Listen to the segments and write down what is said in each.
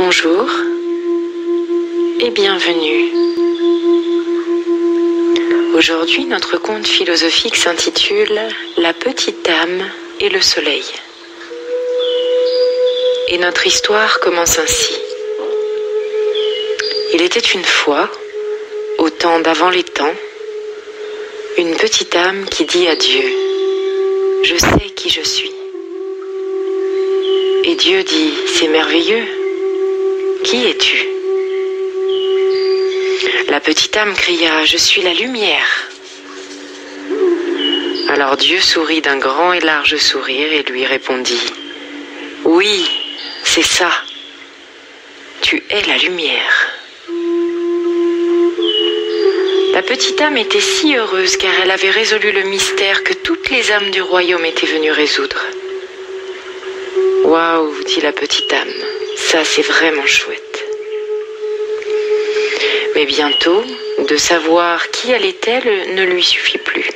Bonjour et bienvenue. Aujourd'hui, notre conte philosophique s'intitule « La petite âme et le soleil ». Et notre histoire commence ainsi. Il était une fois, au temps d'avant les temps, une petite âme qui dit à Dieu « Je sais qui je suis ». Et Dieu dit « C'est merveilleux, qui es-tu » La petite âme cria « Je suis la lumière ». Alors Dieu sourit d'un grand et large sourire et lui répondit « Oui, c'est ça, tu es la lumière ». La petite âme était si heureuse car elle avait résolu le mystère que toutes les âmes du royaume étaient venues résoudre. « Waouh » dit la petite âme, « ça c'est vraiment chouette ». Mais bientôt, de savoir qui elle était ne lui suffit plus.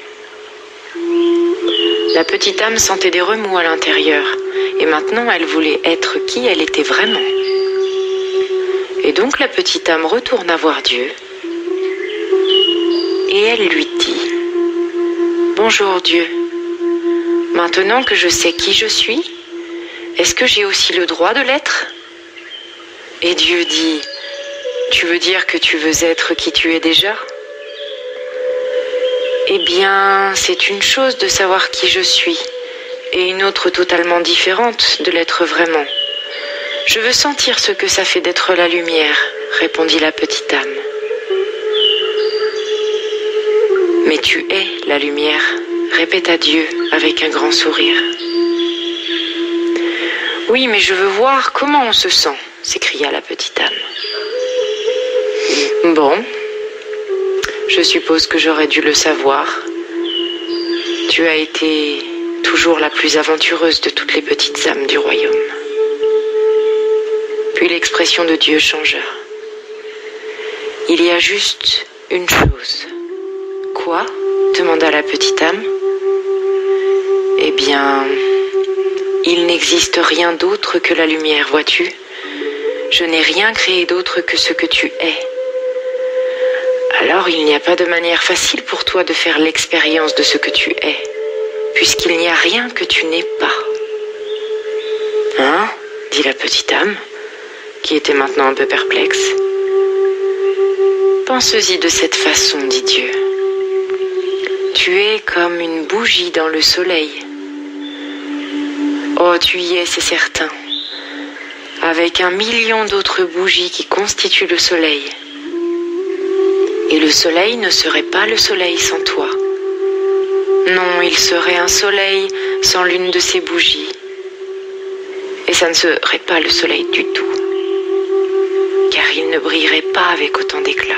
La petite âme sentait des remous à l'intérieur, et maintenant elle voulait être qui elle était vraiment. Et donc la petite âme retourna voir Dieu, et elle lui dit « Bonjour Dieu, maintenant que je sais qui je suis, est-ce que j'ai aussi le droit de l'être ?» Et Dieu dit « Tu veux dire que tu veux être qui tu es déjà ? Eh bien, c'est une chose de savoir qui je suis, et une autre totalement différente de l'être vraiment. Je veux sentir ce que ça fait d'être la lumière, répondit la petite âme. Mais tu es la lumière, répéta Dieu avec un grand sourire. Oui, mais je veux voir comment on se sent, s'écria la petite âme. Bon, je suppose que j'aurais dû le savoir. Tu as été toujours la plus aventureuse de toutes les petites âmes du royaume. Puis l'expression de Dieu changea. Il y a juste une chose. Quoi ? Demanda la petite âme. Eh bien, il n'existe rien d'autre que la lumière, vois-tu ? Je n'ai rien créé d'autre que ce que tu es. Alors il n'y a pas de manière facile pour toi de faire l'expérience de ce que tu es, puisqu'il n'y a rien que tu n'es pas. Hein ? Dit la petite âme, qui était maintenant un peu perplexe. Pense-y de cette façon, dit Dieu. Tu es comme une bougie dans le soleil. Oh, tu y es, c'est certain, avec 1 million d'autres bougies qui constituent le soleil. Et le soleil ne serait pas le soleil sans toi. Non, il serait un soleil sans l'une de ces bougies. Et ça ne serait pas le soleil du tout, car il ne brillerait pas avec autant d'éclat.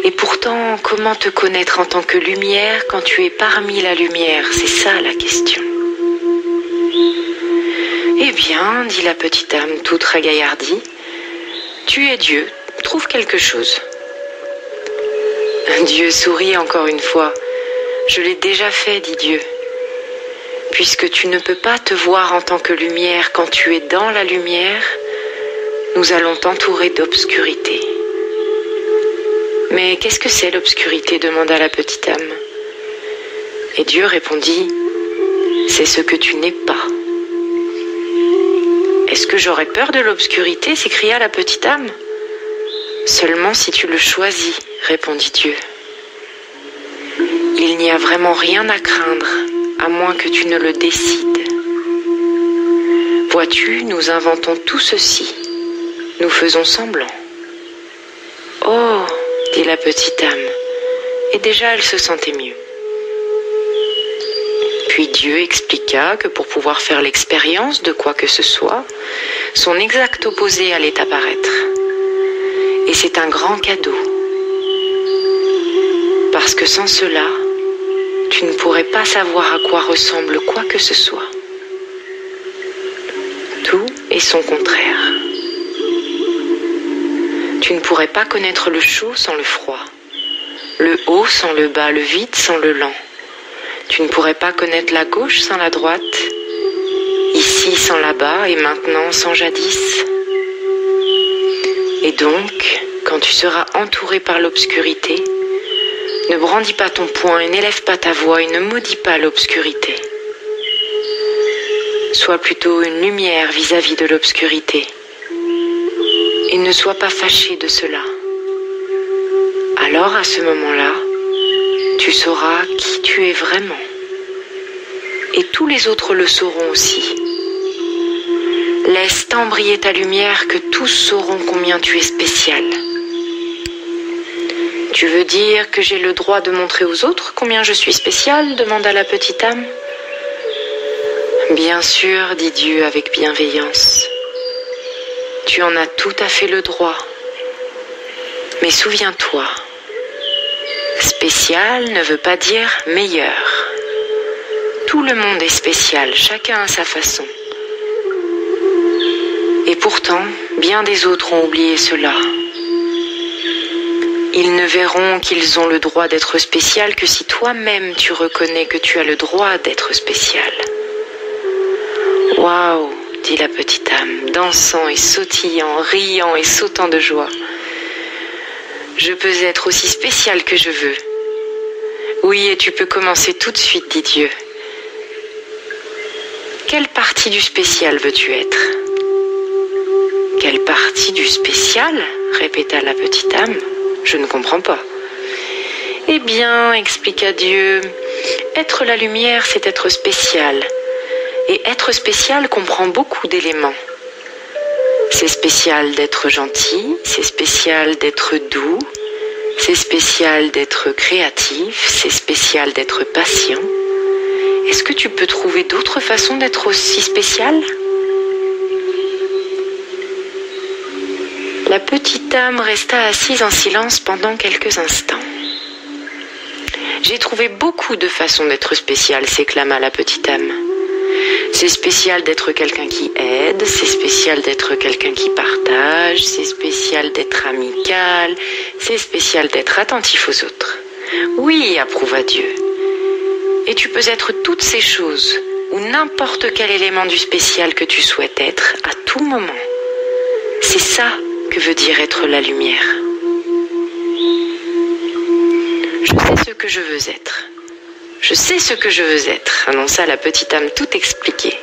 Et pourtant, comment te connaître en tant que lumière quand tu es parmi la lumière ? C'est ça la question. Eh bien, dit la petite âme toute ragaillardie, tu es Dieu, trouve quelque chose. Dieu sourit encore une fois. Je l'ai déjà fait, dit Dieu. Puisque tu ne peux pas te voir en tant que lumière quand tu es dans la lumière, nous allons t'entourer d'obscurité. Mais qu'est-ce que c'est l'obscurité ? Demanda la petite âme. Et Dieu répondit, c'est ce que tu n'es pas. Est-ce que j'aurais peur de l'obscurité ? S'écria la petite âme. Seulement si tu le choisis, répondit Dieu. Il n'y a vraiment rien à craindre, à moins que tu ne le décides. Vois-tu, nous inventons tout ceci. Nous faisons semblant. Oh, dit la petite âme, et déjà elle se sentait mieux. Puis Dieu expliqua que pour pouvoir faire l'expérience de quoi que ce soit, son exact opposé allait apparaître. Et c'est un grand cadeau. Parce que sans cela, tu ne pourrais pas savoir à quoi ressemble quoi que ce soit. Tout est son contraire. Tu ne pourrais pas connaître le chaud sans le froid, le haut sans le bas, le vide sans le lent. Tu ne pourrais pas connaître la gauche sans la droite, ici sans là-bas et maintenant sans jadis. Et donc, quand tu seras entouré par l'obscurité, ne brandis pas ton poing et n'élève pas ta voix et ne maudis pas l'obscurité. Sois plutôt une lumière vis-à-vis de l'obscurité et ne sois pas fâché de cela. Alors à ce moment-là, tu sauras qui tu es vraiment. Et tous les autres le sauront aussi. Laisse tant briller ta lumière que tous sauront combien tu es spécial. Tu veux dire que j'ai le droit de montrer aux autres combien je suis spécial ? Demanda la petite âme. Bien sûr, dit Dieu avec bienveillance. Tu en as tout à fait le droit. Mais souviens-toi, spécial ne veut pas dire meilleur. Tout le monde est spécial, chacun à sa façon. Et pourtant, bien des autres ont oublié cela. Ils ne verront qu'ils ont le droit d'être spécial que si toi-même tu reconnais que tu as le droit d'être spécial. Waouh, dit la petite âme, dansant et sautillant, riant et sautant de joie. Je peux être aussi spécial que je veux. Oui, et tu peux commencer tout de suite, dit Dieu. Quelle partie du spécial veux-tu être ? Quelle partie du spécial ? Répéta la petite âme. Je ne comprends pas. Eh bien, expliqua Dieu, être la lumière, c'est être spécial. Et être spécial comprend beaucoup d'éléments. C'est spécial d'être gentil, c'est spécial d'être doux, c'est spécial d'être créatif, c'est spécial d'être patient. Est-ce que tu peux trouver d'autres façons d'être aussi spécial ? La petite âme resta assise en silence pendant quelques instants. « J'ai trouvé beaucoup de façons d'être spécial », s'éclama la petite âme. « C'est spécial d'être quelqu'un qui aide, c'est spécial d'être quelqu'un qui partage, c'est spécial d'être amical, c'est spécial d'être attentif aux autres. » « Oui, approuva Dieu. Et tu peux être toutes ces choses, ou n'importe quel élément du spécial que tu souhaites être, à tout moment. C'est ça que veut dire être la lumière. Je sais ce que je veux être. Je sais ce que je veux être, annonça la petite âme tout expliquée.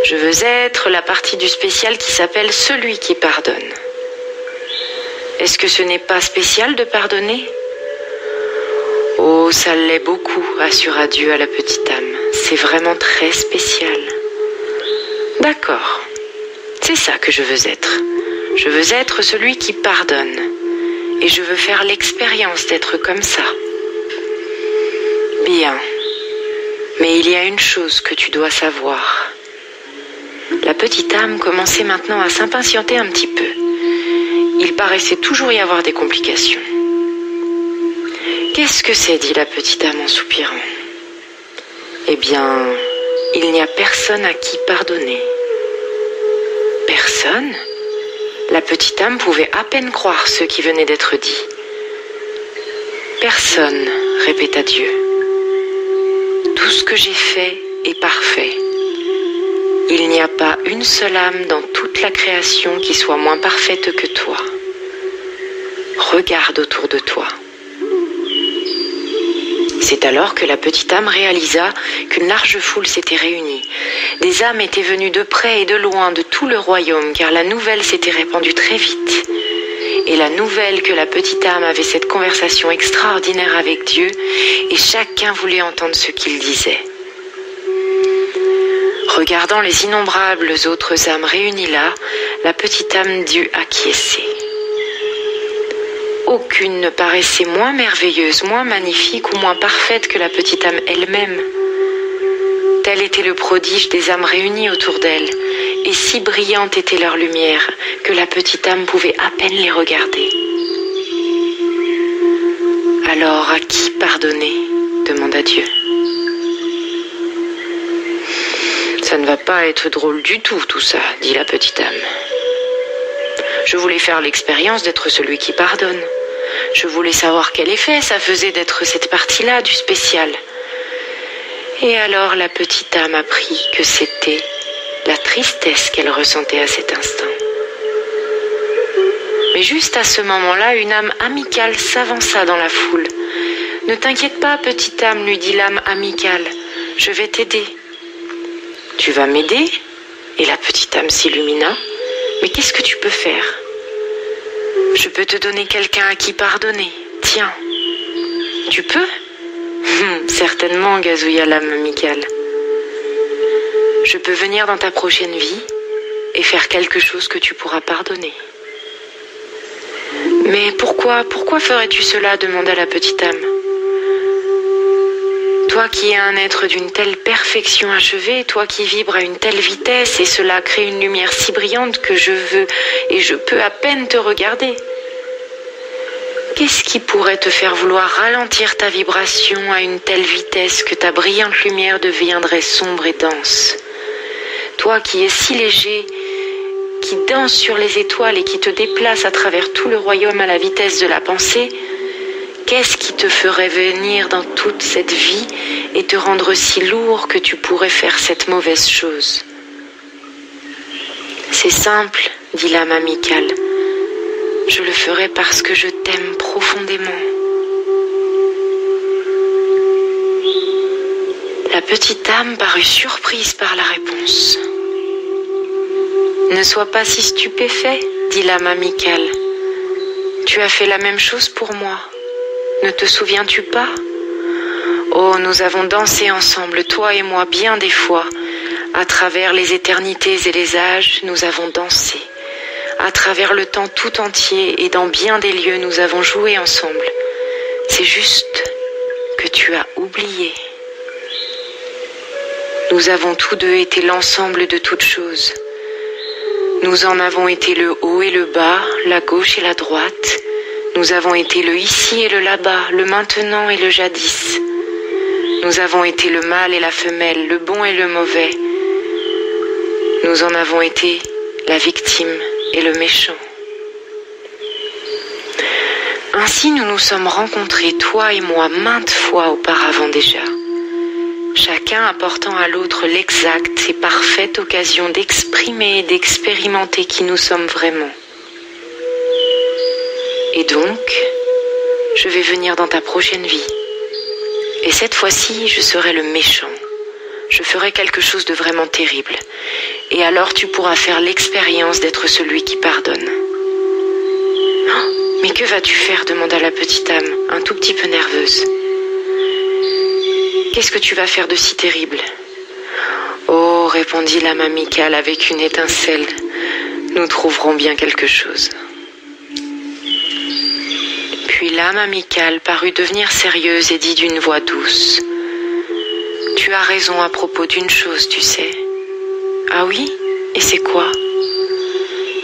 Je veux être la partie du spécial qui s'appelle celui qui pardonne. Est-ce que ce n'est pas spécial de pardonner ? Oh, ça l'est beaucoup, assura Dieu à la petite âme. C'est vraiment très spécial. D'accord. C'est ça que je veux être. Je veux être celui qui pardonne. Et je veux faire l'expérience d'être comme ça. Bien. Mais il y a une chose que tu dois savoir. La petite âme commençait maintenant à s'impatienter un petit peu. Il paraissait toujours y avoir des complications. Qu'est-ce que c'est ? Dit la petite âme en soupirant. Eh bien, il n'y a personne à qui pardonner. Personne ? La petite âme pouvait à peine croire ce qui venait d'être dit. Personne, répéta Dieu. Tout ce que j'ai fait est parfait. Il n'y a pas une seule âme dans toute la création qui soit moins parfaite que toi. Regarde autour de toi. C'est alors que la petite âme réalisa qu'une large foule s'était réunie. Des âmes étaient venues de près et de loin de tout le royaume, car la nouvelle s'était répandue très vite. Et la nouvelle que la petite âme avait cette conversation extraordinaire avec Dieu, et chacun voulait entendre ce qu'il disait. Regardant les innombrables autres âmes réunies là, la petite âme dut acquiescer. Aucune ne paraissait moins merveilleuse, moins magnifique ou moins parfaite que la petite âme elle-même. Tel était le prodige des âmes réunies autour d'elle, et si brillante était leur lumière que la petite âme pouvait à peine les regarder. « Alors, à qui pardonner ?» demanda Dieu. « Ça ne va pas être drôle du tout ça, dit la petite âme. Je voulais faire l'expérience d'être celui qui pardonne. Je voulais savoir quel effet ça faisait d'être cette partie-là du spécial. Et alors la petite âme apprit que c'était la tristesse qu'elle ressentait à cet instant. Mais juste à ce moment-là, une âme amicale s'avança dans la foule. « Ne t'inquiète pas, petite âme, lui dit l'âme amicale, je vais t'aider. »« Tu vas m'aider ?» Et la petite âme s'illumina. « Mais qu'est-ce que tu peux faire ? » ?»« Je peux te donner quelqu'un à qui pardonner. Tiens. »« Tu peux ?»« Certainement, gazouilla l'âme amicale. »« Je peux venir dans ta prochaine vie et faire quelque chose que tu pourras pardonner. » « Mais pourquoi ferais-tu cela ?» demanda la petite âme. « Toi qui es un être d'une telle perfection achevée, toi qui vibres à une telle vitesse, et cela crée une lumière si brillante que je veux et je peux à peine te regarder. Qu'est-ce qui pourrait te faire vouloir ralentir ta vibration à une telle vitesse que ta brillante lumière deviendrait sombre et dense? Toi qui es si léger, qui danse sur les étoiles et qui te déplace à travers tout le royaume à la vitesse de la pensée, qu'est-ce qui te ferait venir dans toute cette vie et te rendre si lourd que tu pourrais faire cette mauvaise chose? C'est simple, dit l'âme amicale. Je le ferai parce que je t'aime profondément. La petite âme parut surprise par la réponse. Ne sois pas si stupéfait, dit l'âme amicale. Tu as fait la même chose pour moi. Ne te souviens-tu pas? Oh, nous avons dansé ensemble, toi et moi, bien des fois. À travers les éternités et les âges, nous avons dansé. À travers le temps tout entier et dans bien des lieux, nous avons joué ensemble. C'est juste que tu as oublié. Nous avons tous deux été l'ensemble de toutes choses. Nous en avons été le haut et le bas, la gauche et la droite. Nous avons été le ici et le là-bas, le maintenant et le jadis. Nous avons été le mâle et la femelle, le bon et le mauvais. Nous en avons été la victime et le méchant. Ainsi nous nous sommes rencontrés, toi et moi, maintes fois auparavant déjà. Chacun apportant à l'autre l'exacte et parfaite occasion d'exprimer et d'expérimenter qui nous sommes vraiment. Et donc, je vais venir dans ta prochaine vie. Et cette fois-ci, je serai le méchant. Je ferai quelque chose de vraiment terrible. Et alors tu pourras faire l'expérience d'être celui qui pardonne. « Mais que vas-tu faire ?» demanda la petite âme, un tout petit peu nerveuse. « Qu'est-ce que tu vas faire de si terrible ?»« Oh, répondit l'âme amicale avec une étincelle, nous trouverons bien quelque chose. » Puis l'âme amicale parut devenir sérieuse et dit d'une voix douce. « Tu as raison à propos d'une chose, tu sais. »« Ah oui? Et c'est quoi ? » ?»«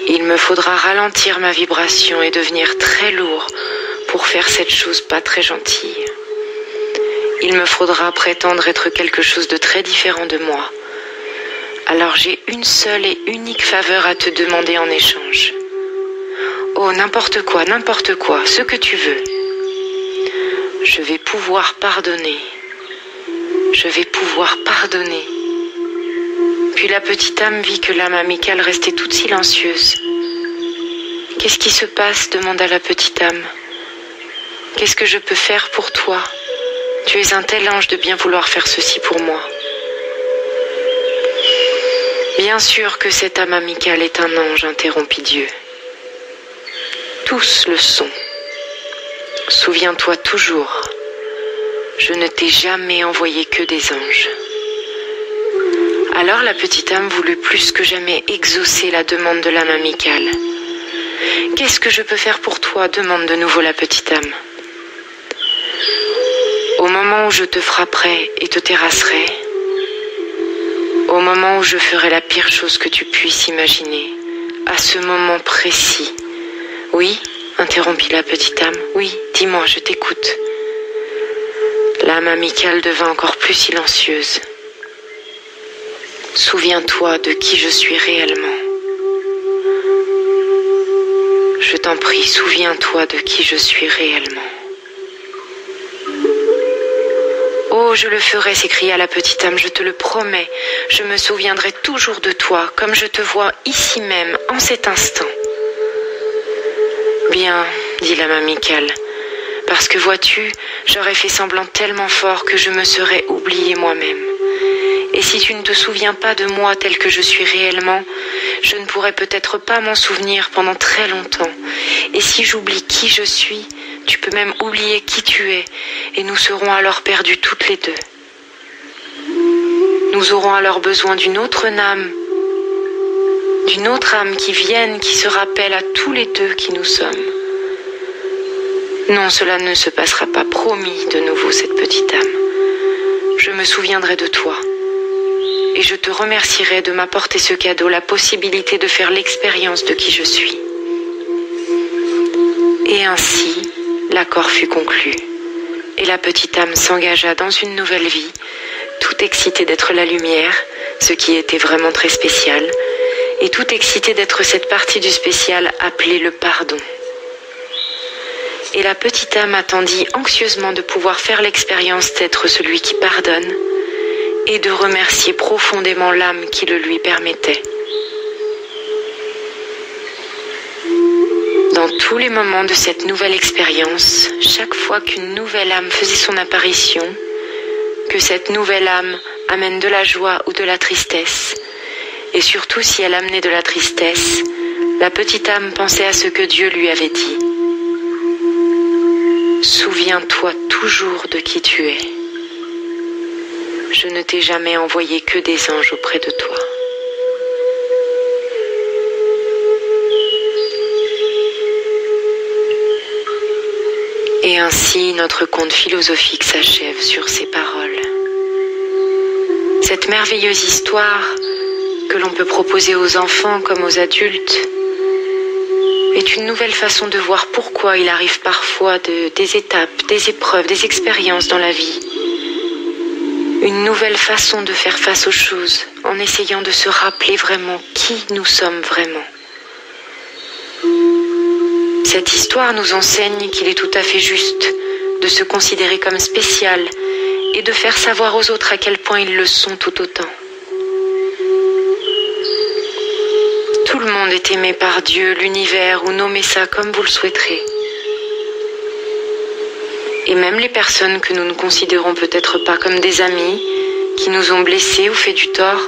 Il me faudra ralentir ma vibration et devenir très lourd pour faire cette chose pas très gentille. Il me faudra prétendre être quelque chose de très différent de moi. Alors j'ai une seule et unique faveur à te demander en échange. Oh, n'importe quoi, ce que tu veux. Je vais pouvoir pardonner. Je vais pouvoir pardonner. » Puis la petite âme vit que l'âme amicale restait toute silencieuse. « Qu'est-ce qui se passe ?» demanda la petite âme. « Qu'est-ce que je peux faire pour toi ? Tu es un tel ange de bien vouloir faire ceci pour moi. » « Bien sûr que cette âme amicale est un ange, interrompit Dieu. Tous le sont. Souviens-toi toujours, je ne t'ai jamais envoyé que des anges. » Alors la petite âme voulut plus que jamais exaucer la demande de l'âme amicale. « Qu'est-ce que je peux faire pour toi ?» demande de nouveau la petite âme. « Au moment où je te frapperai et te terrasserai, au moment où je ferai la pire chose que tu puisses imaginer, à ce moment précis. »« Oui ?» interrompit la petite âme. « Oui, dis-moi, je t'écoute. » L'âme amicale devint encore plus silencieuse. « Souviens-toi de qui je suis réellement. Je t'en prie, souviens-toi de qui je suis réellement. » « Oh, je le ferai, s'écria la petite âme, je te le promets. Je me souviendrai toujours de toi, comme je te vois ici même, en cet instant. » Bien, dit l'âme amicale, parce que vois-tu, j'aurais fait semblant tellement fort que je me serais oublié moi-même. Et si tu ne te souviens pas de moi tel que je suis réellement, je ne pourrais peut-être pas m'en souvenir pendant très longtemps. Et si j'oublie qui je suis, tu peux même oublier qui tu es, et nous serons alors perdus toutes les deux. Nous aurons alors besoin d'une autre âme qui vienne, qui se rappelle à tous les deux qui nous sommes. Non, cela ne se passera pas, promis de nouveau cette petite âme. Je me souviendrai de toi. Et je te remercierai de m'apporter ce cadeau, la possibilité de faire l'expérience de qui je suis. Et ainsi, l'accord fut conclu. Et la petite âme s'engagea dans une nouvelle vie, tout excitée d'être la lumière, ce qui était vraiment très spécial, et tout excitée d'être cette partie du spécial appelée le pardon. Et la petite âme attendit anxieusement de pouvoir faire l'expérience d'être celui qui pardonne, et de remercier profondément l'âme qui le lui permettait. Dans tous les moments de cette nouvelle expérience, chaque fois qu'une nouvelle âme faisait son apparition, que cette nouvelle âme amène de la joie ou de la tristesse, et surtout si elle amenait de la tristesse, la petite âme pensait à ce que Dieu lui avait dit. Souviens-toi toujours de qui tu es. Je ne t'ai jamais envoyé que des anges auprès de toi. Et ainsi, notre conte philosophique s'achève sur ces paroles. Cette merveilleuse histoire que l'on peut proposer aux enfants comme aux adultes est une nouvelle façon de voir pourquoi il arrive parfois des étapes, des épreuves, des expériences dans la vie. Une nouvelle façon de faire face aux choses en essayant de se rappeler vraiment qui nous sommes vraiment. Cette histoire nous enseigne qu'il est tout à fait juste de se considérer comme spécial et de faire savoir aux autres à quel point ils le sont tout autant. Tout le monde est aimé par Dieu, l'univers ou nommez ça comme vous le souhaiterez. Et même les personnes que nous ne considérons peut-être pas comme des amis, qui nous ont blessés ou fait du tort,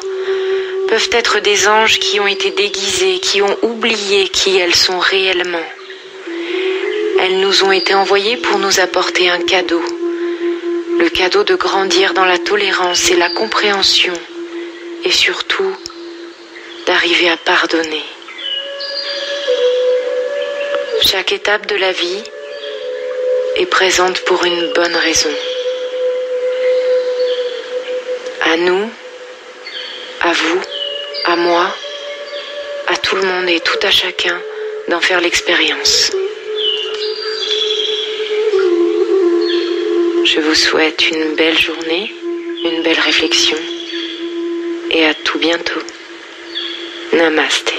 peuvent être des anges qui ont été déguisés, qui ont oublié qui elles sont réellement. Elles nous ont été envoyées pour nous apporter un cadeau, le cadeau de grandir dans la tolérance et la compréhension, et surtout d'arriver à pardonner. Chaque étape de la vie est présente pour une bonne raison. À nous, à vous, à moi, à tout le monde et tout à chacun d'en faire l'expérience. Je vous souhaite une belle journée, une belle réflexion et à tout bientôt. Namasté.